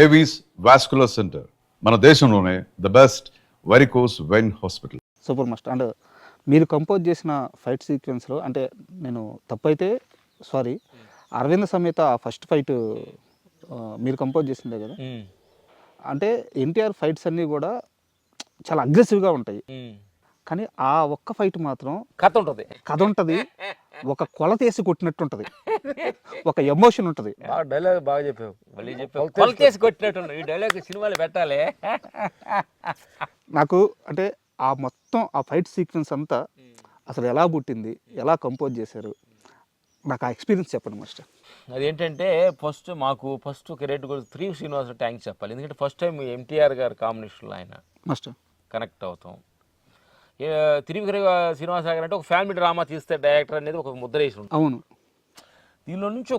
Avis vascular centre మన దేశంలోనే the best varicose vein hospital. Super master. And మీరు compose చేసిన ఫైట్ సీక్వెన్స్లో అంటే నేను తప్పైతే sorry, Aravinda Sametha first fight మీరు కంపోజ్ చేసిందే కదా. అంటే ఎన్టీఆర్ ఫైట్స్ అన్నీ కూడా చాలా అగ్రెసివ్గా ఉంటాయి, కానీ ఆ ఒక్క ఫైట్ మాత్రం కథ ఉంటుంది, ఒక కొలత వేసి కొట్టినట్టు ఉంటుంది, ఒక ఎమోషన్ ఉంటుంది. డైలాగ్ బాగా చెప్పావు, కొలత వేసి కొట్టినట్టు ఈ డైలాగ్ సినిమాలు పెట్టాలి. నాకు అంటే ఆ మొత్తం ఆ ఫైట్ సీక్వెన్స్ అంతా అసలు ఎలా పుట్టింది, ఎలా కంపోజ్ చేశారు, నాకు ఆ ఎక్స్పీరియన్స్ చెప్పండి మాస్టర్. అదేంటంటే మాకు ఫస్ట్ క్రెడిట్ కూడా 3 శ్రీనివాస థ్యాంక్స్ చెప్పాలి. ఎందుకంటే ఫస్ట్ టైం ఎన్టీఆర్ గారి కాంబినేషన్లో ఆయన మాస్టర్ కనెక్ట్ అవుతాం. తిరిగి శ్రీనివాస గారు అంటే ఒక ఫ్యామిలీ డ్రామా తీస్తే డైరెక్టర్ అనేది ఒక ముద్ర వేసి ఉంటుంది. అవును, దీనిలో నుంచి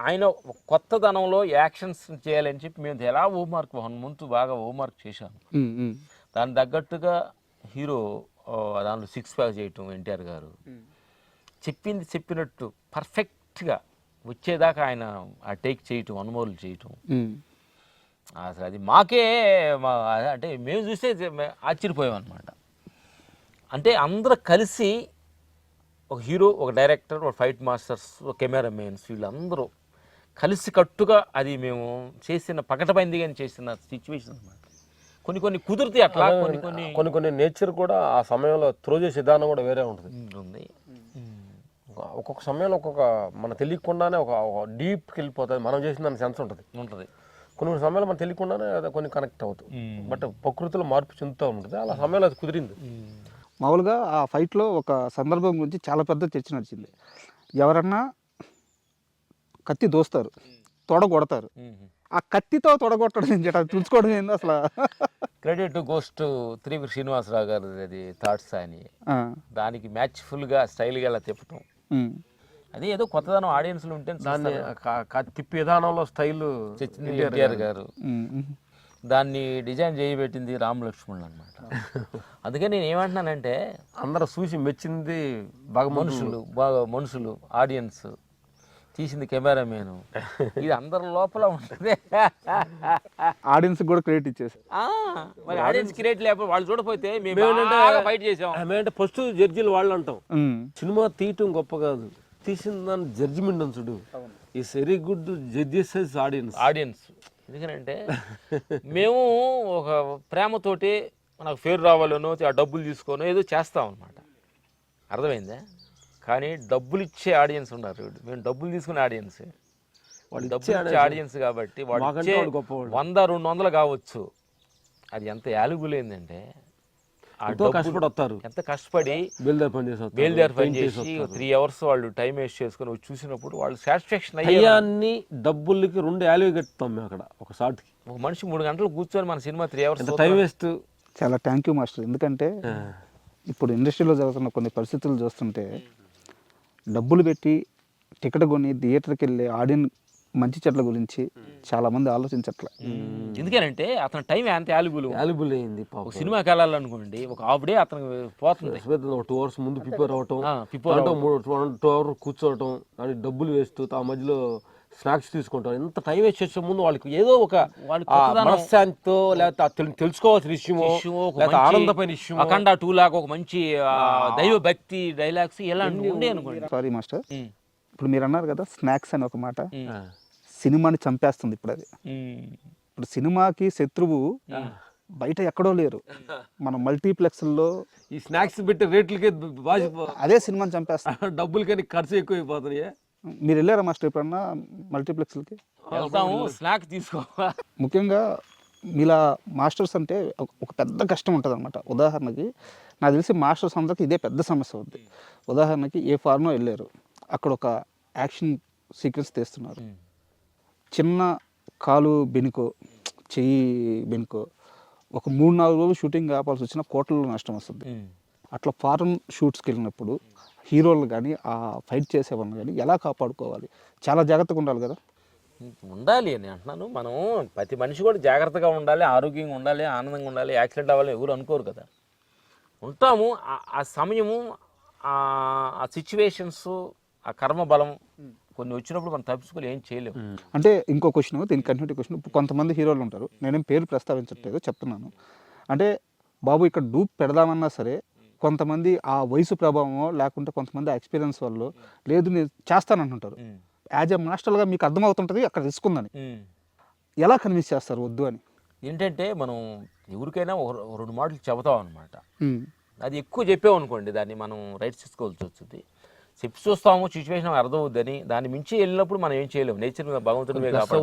ఆయన కొత్తదనంలో యాక్షన్స్ చేయాలని చెప్పి మేము ఎలా హోంవర్క్ ముందు బాగా హోంవర్క్ చేశాను. దానికి తగ్గట్టుగా హీరో దాంట్లో 6 ప్యాక్ చేయటం, ఎన్టీఆర్ గారు చెప్పినట్టు పర్ఫెక్ట్గా వచ్చేదాకా ఆయన ఆ టేక్ చేయటం, అనుమోలు చేయటం, అసలు అది మాకే అంటే మేము చూస్తే ఆశ్చర్యపోయాం అనమాట. అంటే అందరూ కలిసి ఒక హీరో, ఒక డైరెక్టర్, ఒక ఫైట్ మాస్టర్స్, ఒక కెమెరామెన్స్ వీళ్ళందరూ కలిసి కట్టుగా అది మేము చేసిన పకటబందీగా చేసిన సిచ్యువేషన్ అనమాట. కొన్ని కుదిరితే అట్లా కొన్ని నేచర్ కూడా ఆ సమయంలో త్రో చేసే విధానం కూడా వేరే ఉంటుంది. ఒక్కొక్క సమయంలో ఒక్కొక్క మన తెలియకుండానే ఒక డీప్కి వెళ్ళిపోతుంది, మనం చేసిన దాని సెన్స్ ఉంటుంది. కొన్ని సమయంలో మనం తెలియకుండానే కొన్ని కనెక్ట్ అవుతుంది, బట్ ప్రకృతిలో మార్పు చెందుతూ ఉంటుంది. అలా సమయంలో అది కుదిరింది. మామూలుగా ఆ ఫైట్లో ఒక సందర్భం గురించి చాలా పెద్ద చర్చ నడిచింది. ఎవరన్నా కత్తి దోస్తారు, తొడగొడతారు, ఆ కత్తితో తొడగొట్టడం ఏంటి, అది తుడుచుకోవడం ఏంది అసలు? క్రెడిట్ గోస్ టు 3 శ్రీనివాసరావు గారు అది థాట్స్ అని, దానికి మ్యాచ్ఫుల్గా స్టైల్గా అలా తిప్పటం, అది ఏదో కొత్తదనం ఆడియన్స్లో ఉంటే దాన్ని తిప్పి విధానంలో స్టైల్ ఎన్టీఆర్ గారు దాన్ని డిజైన్ చేయబెట్టింది రామ్ లక్ష్మణులు అనమాట. అందుకే నేను ఏమంటున్నానంటే అందరూ చూసి మెచ్చింది బాగా మనుషులు ఆడియన్స్, తీసింది కెమెరామెన్, ఇది అందరి లోపల ఉంటుంది. ఆడియన్స్ కూడా క్రెడిట్ ఇచ్చేసి మరి ఆడియన్స్ క్రెడిట్ లేకపోతే వాళ్ళు చూడపోతే మేము ఫైట్ చేసాం. అంటే ఫస్ట్ జడ్జిలు వాళ్ళు అంటాం, సినిమా తీయటం గొప్ప కాదు, తీసిన దాని జడ్జిమెంట్ చూడు, is very good judges audience. ఎందుకంటే మేము ఒక ప్రేమతోటి మనకు పేరు రావాలనో ఆ డబ్బులు తీసుకోనో ఏదో చేస్తాం అనమాట, అర్థమైందా? కానీ డబ్బులు ఇచ్చే ఆడియన్స్ ఉన్నారు, మేము డబ్బులు తీసుకునే ఆడియన్స్, వాళ్ళు డబ్బులు ఇచ్చే ఆడియన్స్ కాబట్టి వాళ్ళు 100-200 కావచ్చు, అది ఎంత యాలుగులు ఏంటంటే ఎంత కష్టపడి బేల్దార్ పని చేసి 3 hours వాళ్ళు టైం వేస్ట్ చేసుకుని చూసినప్పుడు వాళ్ళు సాటిస్ఫాక్షన్ అయ్యాన్ని డబ్బులకి 2 వాల్యూ కట్టుతాం మేము అక్కడ. ఒక షాట్కి ఒక మనిషి 3 గంటలు కూర్చొని మన సినిమా 3 hours టైం వేస్ట్. చాలా థ్యాంక్ యూ మాస్టర్. ఎందుకంటే ఇప్పుడు ఇండస్ట్రీలో జరుగుతున్న కొన్ని పరిస్థితులు చూస్తుంటే డబ్బులు పెట్టి టికెట్ కొని థియేటర్కి వెళ్ళే ఆడియన్స్ మంచి చెట్ల గురించి చాలా మంది ఆలోచించట్లే. ఎందుకంటే అతని టైం ఎంత వాల్యుబుల్ అయింది. సినిమాకి వెళ్ళాలనుకోండి, ఒక హాఫ్ డే అతనికి పోతుంది, 2 hours ముందు ప్రిపేర్ అవటం, 2 hours కూర్చోవటం, దానికి డబ్బులు వేస్ట్, ఆ మధ్యలో స్నాక్స్ తీసుకుంటాం, ఎంత టైం వేస్ట్ చేసే ముందు వాళ్ళకి ఏదో ఒక మనశ్శాంతితో లేకపోతే తెలుసుకోవాల్సిన విషయమో లేకపోతే ఆనందమైన విషయం, అఖండ 2 లాగా ఒక మంచి దైవ భక్తి డైలాగ్స్ ఎలా ఉండే అనుకోండి. సారీ మాస్టర్, ఇప్పుడు మీరు అన్నారు కదా స్నాక్స్ అని ఒక మాట, సినిమాని చంపేస్తుంది ఇప్పుడు అది. ఇప్పుడు సినిమాకి శత్రువు బయట ఎక్కడో లేరు, మన మల్టీప్లెక్స్లో ఈ స్నాక్స్ పెట్టి రేట్లకి అదే సినిమాని చంపేస్తాం, డబ్బులు కానీ ఖర్చు ఎక్కువ అయిపోతున్నాయి. మీరు వెళ్ళారా మాస్టర్ ఎప్పుడన్నా మల్టీప్లెక్స్లకి? స్నాక్స్ తీసుకో. ముఖ్యంగా మీలా మాస్టర్స్ అంటే ఒక పెద్ద కష్టం ఉంటుంది అనమాట. ఉదాహరణకి నాకు తెలిసి మాస్టర్స్ అందరికి ఇదే పెద్ద సమస్య అవుద్ది. ఉదాహరణకి ఏ ఫార్మో వెళ్ళారు, అక్కడ ఒక యాక్షన్ సీక్వెన్స్ తీస్తున్నారు, చిన్న కాలు బెనుకో చెయ్యి బెనుకో ఒక 3-4 రోజులు షూటింగ్ ఆపాల్సి వచ్చిన కోట్లలో నష్టం వస్తుంది. అట్లా ఫారెన్ షూట్స్కి వెళ్ళినప్పుడు హీరోలు కానీ ఆ ఫైట్ చేసేవాళ్ళు కానీ ఎలా కాపాడుకోవాలి, చాలా జాగ్రత్తగా ఉండాలి కదా. ఉండాలి అని అంటున్నాను. మనం ప్రతి మనిషి కూడా జాగ్రత్తగా ఉండాలి, ఆరోగ్యంగా ఉండాలి, ఆనందంగా ఉండాలి. యాక్సిడెంట్ అవ్వాలి ఎవరు అనుకోరు కదా. ఉంటాము ఆ సమయము, ఆ సిచ్యువేషన్స్, ఆ కర్మ బలం కొన్ని వచ్చినప్పుడు మనం తప్పించుకొని ఏం చేయలేము. అంటే ఇంకో క్వశ్చన్, దీనికి కంటిన్యూటీ క్వశ్చన్. కొంతమంది హీరోలు ఉంటారు, నేనేం పేరు ప్రస్తావించట్లేదు, చెప్తున్నాను. అంటే బాబు ఇక్కడ డూప్ పెడదామన్నా సరే కొంతమంది ఆ వయసు ప్రభావమో లేకుంటే కొంతమంది ఎక్స్పీరియన్స్ వల్ల లేదు నేను చేస్తానంటుంటారు. యాజ్ ఎ మాస్టర్గా మీకు అర్థమవుతుంటుంది అక్కడ రిస్క్ ఉందని. ఎలా కన్విన్స్ చేస్తారు వద్దు అని? ఏంటంటే మనం ఎవరికైనా ఒక 2 మాటలు చెబుతాం అనమాట. అది ఎక్కువ చెప్పామనుకోండి దాన్ని మనం రైట్స్ తీసుకోవాల్సి వస్తుంది. చెప్పి చూస్తాము, సిచ్యువేషన్ అర్థమవుద్దని. దాన్ని మించి వెళ్ళినప్పుడు మనం ఏం చేయలేము. నేచర్ భగవంతుడి మైనస్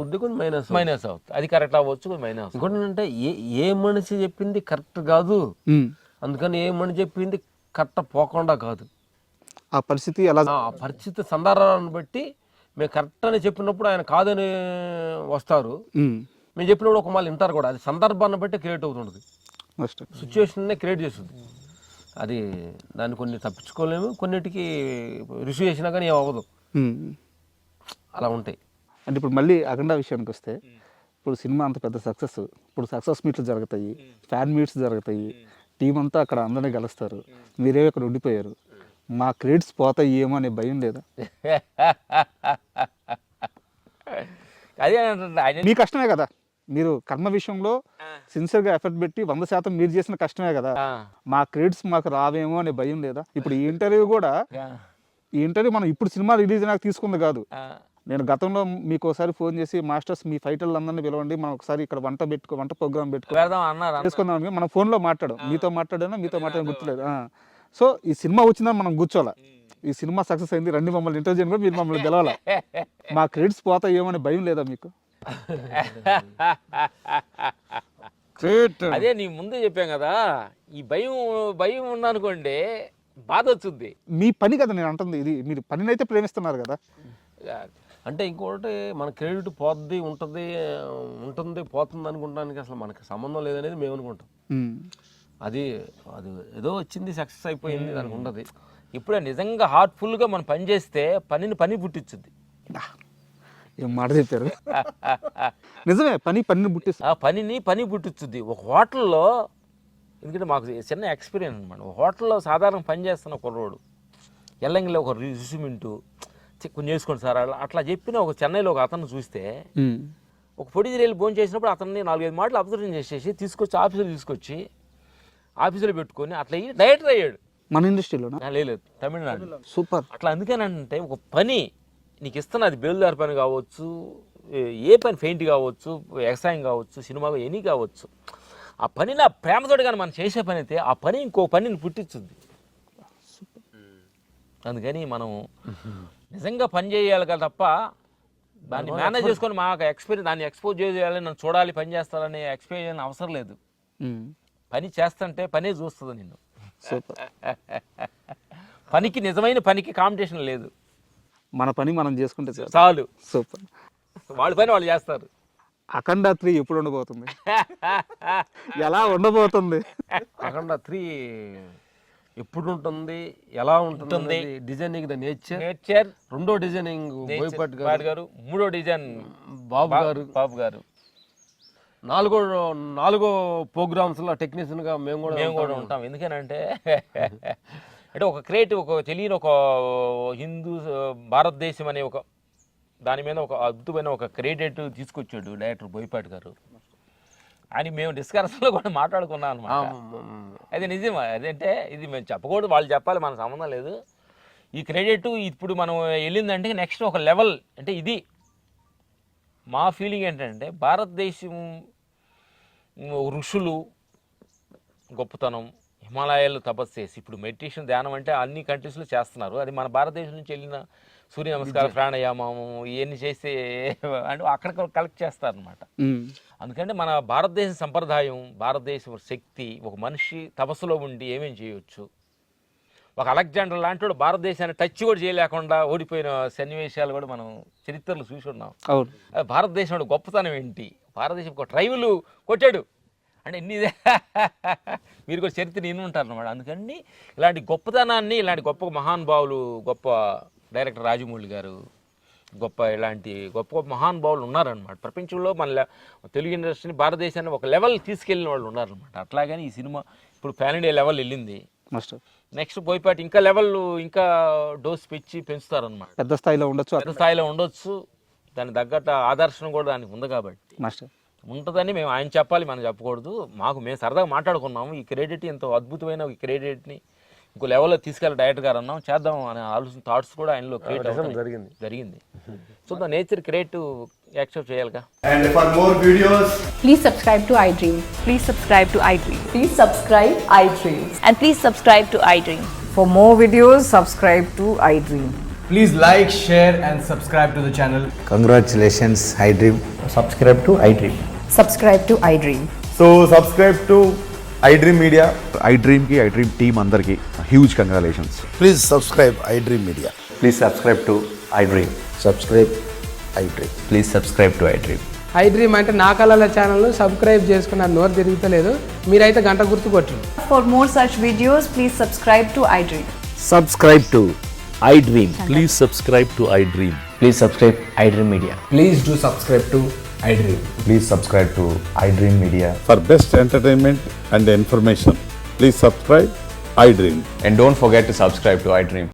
అవుతుంది. అది కరెక్ట్ అవ్వచ్చు, మైనస్. ఇంకోటి అంటే ఏ మనిషి చెప్పింది కరెక్ట్ కాదు, అందుకని ఏ మనిషి చెప్పింది కరెక్ట్ పోకుండా కాదు. ఆ పరిస్థితి ఎలా, ఆ పరిస్థితి సందర్భాలను బట్టి మేము కరెక్ట్ అని చెప్పినప్పుడు ఆయన కాదని వస్తారు, మేము చెప్పినప్పుడు ఒక మళ్ళీ వింటారు కూడా. అది సందర్భాన్ని బట్టి క్రియేట్ అవుతుంటుంది, సిచ్యువేషన్నే క్రియేట్ చేస్తుంది. అది దాన్ని కొన్ని తప్పించుకోలేము, కొన్నిటికి రిసీవ్ చేసినా కానీ ఏం అవ్వదు, అలా ఉంటాయి. అంటే ఇప్పుడు మళ్ళీ అఖండ విషయానికి వస్తే, ఇప్పుడు సినిమా అంత పెద్ద సక్సెస్, ఇప్పుడు సక్సెస్ మీట్లు జరుగుతాయి, ఫ్యాన్ మీట్స్ జరుగుతాయి, టీం అంతా అక్కడ అందరినీ కలుస్తారు, మీరేమో ఇక్కడ ఉండిపోయారు, మా క్రెడిట్స్ పోతాయి ఏమో అనే భయం లేదా? అదే మీ కష్టమే కదా, మీరు కర్మ విషయంలో సిన్సియర్గా ఎఫర్ట్ పెట్టి 100% మీరు చేసిన కష్టమే కదా, మా క్రెడిట్స్ మాకు రావేమో అనే భయం లేదా? ఇప్పుడు ఈ ఇంటర్వ్యూ కూడా, ఈ ఇంటర్వ్యూ మనం ఇప్పుడు సినిమా రిలీజ్ నాకు తీసుకుంది కాదు. నేను గతంలో మీకు ఒకసారి ఫోన్ చేసి మాస్టర్స్ మీ ఫైటర్లు అందరినీ పిలవండి, మనం ఒకసారి ఇక్కడ వంట ప్రోగ్రామ్ చేసుకుందాం, మనం ఫోన్లో మాట్లాడాం, మీతో మాట్లాడాను గుర్తులేదు. సో ఈ సినిమా వచ్చిందని మనం కూర్చోాలా, ఈ సినిమా సక్సెస్ అయింది, రండి మమ్మల్ని ఇంటర్వ్యూ కూడా, మీరు మమ్మల్ని గెలవాలా, మా క్రెడిట్స్ పోతాయి ఏమో అనే భయం లేదా మీకు? అదే నీ ముందే చెప్పాం కదా, ఈ భయం ఉందనుకోండి బాధ వచ్చింది. మీ పని కదా నేను అంటుంది, ఇది మీరు పనినైతే ప్రేమిస్తున్నారు కదా. అంటే ఇంకోటి మన క్రెడిట్ పోద్ది ఉంటుంది పోతుంది అనుకుంటానికి అసలు మనకి సంబంధం లేదనేది మేము అనుకుంటాం. అది ఏదో వచ్చింది, సక్సెస్ అయిపోయింది, దానికి ఉండదు. ఇప్పుడే నిజంగా హార్ట్ఫుల్గా మనం పని చేస్తే పని పుట్టించుద్ది. ఏం మాట చెప్పారు, నిజమే, పనిని పుట్టిస్తుంది. ఆ పని పుట్టించుద్ది. ఒక హోటల్లో, ఎందుకంటే మాకు చిన్న ఎక్స్పీరియన్స్ అనమాట, ఒక హోటల్లో సాధారణ పని చేస్తున్న కుర్రోడు ఎల్లంగిలో ఒక రిజ్యూమెంటు కొంచెం చేసుకోండి సార్ అట్లా చెప్పిన ఒక చెన్నైలో ఒక అతను చూస్తే, ఒక పొడిజిరేళ్ళు భోజనం చేసినప్పుడు అతన్ని 4-5 మాటలు అబ్జర్వ్ చేసేసి తీసుకొచ్చి ఆఫీసులో పెట్టుకొని అట్లా డైరెక్టర్ అయ్యాడు. మన ఇండస్ట్రీలోనా? లేదు, తమిళనాడు. సూపర్. అట్లా అందుకేనంటే ఒక పని నీకు ఇస్తున్నా, అది బేల్దారి పని కావచ్చు, ఏ పని, పెయింట్ కావచ్చు, వ్యవసాయం కావచ్చు, సినిమా ఎనీ కావచ్చు, ఆ పని నా ప్రేమతోటి కానీ మనం చేసే పని అయితే ఆ పని ఇంకో పనిని పుట్టించుద్ది. అందుకని మనం నిజంగా పని చేయాలి కదా తప్ప దాన్ని మేనేజ్ చేసుకొని మాకు ఎక్స్పీరియన్స్, దాన్ని ఎక్స్పోజ్ చేయాలి, నన్ను చూడాలి, పని చేస్తారనే ఎక్స్పీరియన్స్ అవసరం లేదు. పని చేస్తుంటే పనే చూస్తుంది నిన్ను. పనికి, నిజమైన పనికి కాంపిటీషన్ లేదు, మన పని మనం చేసుకుంటే చాలు. సూపర్. వాళ్ళ పని వాళ్ళు చేస్తారు. అఖండ 3 ఎప్పుడు ఉండబోతుంది, ఎలా ఉండబోతుంది? అఖండ 3 ఎప్పుడు ఉంటుంది, ఎలా ఉంటుంది? డిజైనింగ్ ద నేచర్, రెండో డిజైనింగ్ బోయపాటి గారు, మూడో డిజైన్ బాబు గారు, నాలుగో ప్రోగ్రామ్స్ లో టెక్నీషియన్ గా మేము కూడా ఉంటాం. ఎందుకనంటే అంటే ఒక క్రియేటివ్, ఒక తెలియని ఒక హిందూ భారతదేశం అనే ఒక దాని మీద ఒక అద్భుతమైన ఒక క్రియేటివ్ తీసుకొచ్చాడు డైరెక్టర్ బోయపాటి గారు. అని మేము డిస్కషన్లో కూడా మాట్లాడుకున్నాం అనమాట. అది నిజం. అదంటే ఇది మేము చెప్పకూడదు, వాళ్ళు చెప్పాలి, మన సంబంధం లేదు. ఈ క్రెడిట్ ఇప్పుడు మనం వెళ్ళిందంటే నెక్స్ట్ ఒక లెవెల్. అంటే ఇది మా ఫీలింగ్ ఏంటంటే, భారతదేశం ఋషులు గొప్పతనం, హిమాలయాలు తపస్సు చేసి ఇప్పుడు మెడిటేషన్, ధ్యానం అంటే అన్ని కంట్రీస్లో చేస్తున్నారు. అది మన భారతదేశం నుంచి వెళ్ళిన సూర్య నమస్కారం, ప్రాణాయామం ఇవన్నీ చేస్తే అంటే అక్కడ కలెక్ట్ చేస్తారనమాట. అందుకంటే మన భారతదేశ సంప్రదాయం, భారతదేశం శక్తి, ఒక మనిషి తపస్సులో ఉండి ఏమేమి చేయవచ్చు. ఒక అలెగ్జాండర్ లాంటి భారతదేశాన్ని టచ్ కూడా చేయలేకుండా ఓడిపోయిన సన్నివేశాలు కూడా మనం చరిత్రలో చూసి ఉన్నాం. భారతదేశంలో గొప్పతనం ఏంటి, భారతదేశం ఒక ట్రైబుల్ కొట్టాడు అంటే ఇన్ని మీరు కూడా చరిత్ర విని ఉంటారు అన్నమాట. అందుకని ఇలాంటి గొప్పతనాన్ని, ఇలాంటి గొప్ప మహానుభావులు, గొప్ప డైరెక్టర్ రాజమౌళి గారు, గొప్ప ఇలాంటి గొప్ప మహానుభావులు ఉన్నారనమాట ప్రపంచంలో. మన తెలుగు ఇండస్ట్రీని, భారతదేశాన్ని ఒక లెవెల్ తీసుకెళ్ళిన వాళ్ళు ఉన్నారనమాట. అట్లాగని ఈ సినిమా ఇప్పుడు ప్యాన్ ఇండియా లెవెల్ వెళ్ళింది. నెక్స్ట్ బోయపాటి ఇంకా లెవెల్ ఇంకా డోస్ పెంచుతారనమాట. పెద్ద స్థాయిలో ఉండొచ్చు పెద్ద స్థాయిలో ఉండొచ్చు. దానికి తగ్గట్టు ఆదర్శనం కూడా దానికి ఉంది కాబట్టి మాస్టర్. ఉంటుందని మేము ఆయన చెప్పాలి, మనం చెప్పకూడదు. మేము సరదాగా మాట్లాడుకున్నాము. ఈ క్రెడిట్ ఎంతో అద్భుతమైన ఈ క్రెడిట్ని ఇంకో లెవెల్లో తీసుకెళ్ళి డైరెక్టర్ గారు అన్నాం, చేద్దాం అనే ఆలోచన థాట్స్ కూడా ఆయనలో క్రియేట్ జరిగింది. So the nature create accept చేయాలిగా. And for more videos, Please subscribe to iDream. Please subscribe to iDream. Please subscribe iDream. And please subscribe to iDream. For more videos, subscribe to iDream. please like, share and subscribe to the channel. Congratulations, iDream. Subscribe to iDream. Subscribe to iDream. So subscribe to iDream Media. iDream ki iDream team andarki huge congratulations. Please subscribe iDream Media. Please subscribe to iDream. Subscribe iDream. Please subscribe to iDream. iDream అంటే నా కళల channel subscribe చేసుకున్నారు, నోరు తిరుగుతలేదు. మీరైతే గంట గుర్తు కొట్టండి. For more such videos, please subscribe to iDream. Subscribe to iDream. Please subscribe to iDream. Please subscribe iDream Media. Please do subscribe to iDream. Please subscribe to iDream Media. For best entertainment and information, please subscribe iDream. And don't forget to subscribe to iDream.